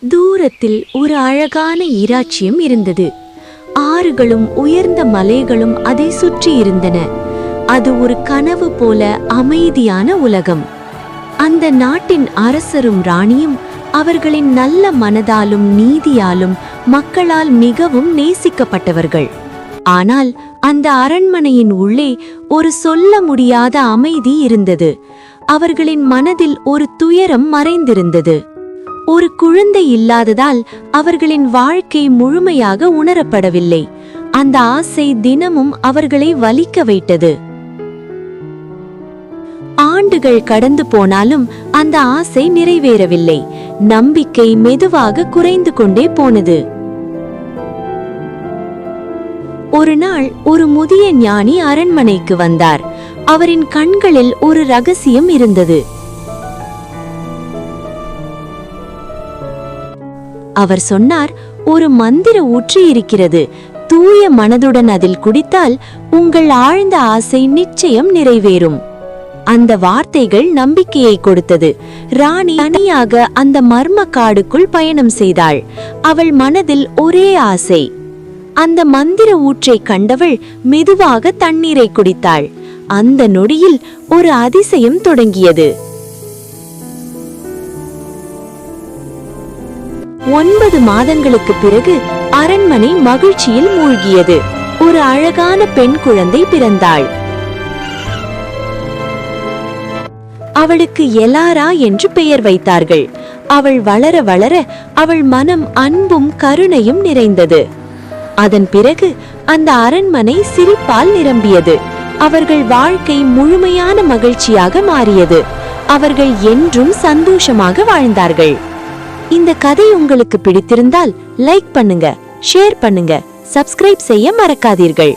தூரத்தில் ஒரு அழகான ஈராட்சியம் இருந்தது. ஆறுகளும் உயர்ந்த மலைகளும் அதை சுற்றி இருந்தன. அது ஒரு கனவு போல அமைதியான உலகம். அந்த நாட்டின் அரசரும் ராணியும் அவர்களின் நல்ல மனதாலும் நீதியாலும் மக்களால் மிகவும் நேசிக்கப்பட்டவர்கள். ஆனால் அந்த அரண்மனையின் உள்ளே ஒரு சொல்ல முடியாத அமைதி இருந்தது. அவர்களின் மனதில் ஒரு துயரம் மறைந்திருந்தது. ஒரு குழந்தை இல்லாததால் அவர்களின் வாழ்க்கை முழுமையாக உணரப்படவில்லை. அந்த ஆசை தினமும் அவர்களை வலிக்க வைத்தது. ஆண்டுகள் கடந்து போனாலும் அந்த ஆசை நிறைவேறவில்லை. நம்பிக்கை மெதுவாக குறைந்து கொண்டே போனது. ஒரு நாள் ஒரு முதிய ஞானி அரண்மனைக்கு வந்தார். அவரின் கண்களில் ஒரு ரகசியம் இருந்தது. அவர் சொன்னார், ஒரு மந்திர ஊற்று இருக்கிறது. தூய மனதுடன் அதில் குடித்தால் உங்கள் ஆழ்ந்த ஆசை நிச்சயம் நிறைவேறும். அந்த வார்த்தைகள் நம்பிக்கையை கொடுத்தது. ராணி தனியாக அந்த மர்ம காடுக்குள் பயணம் செய்தாள். அவள் மனதில் ஒரே ஆசை. அந்த மந்திர ஊற்றை கண்டவள் மெதுவாக தண்ணீரை குடித்தாள். அந்த நொடியில் ஒரு அதிசயம் தொடங்கியது. 9 மாதங்களுக்கு பிறகு அரண்மனை மகிழ்ச்சியில் மூழ்கியது. ஒரு அழகான பெண் குழந்தை பிறந்தாள். அவளுக்கு எலாரா என்று பெயர் வைத்தார்கள். அவள் வளர வளர அவள் மனம் அன்பும் கருணையும் நிறைந்தது. அதன் பிறகு அந்த அரண்மனை சிரிப்பால் நிரம்பியது. அவர்கள் வாழ்க்கை முழுமையான மகிழ்ச்சியாக மாறியது. அவர்கள் என்றும் சந்தோஷமாக வாழ்ந்தார்கள். இந்த கதை உங்களுக்கு பிடித்திருந்தால் லைக் பண்ணுங்க, ஷேர் பண்ணுங்க, சப்ஸ்கிரைப் செய்ய மறக்காதீர்கள்.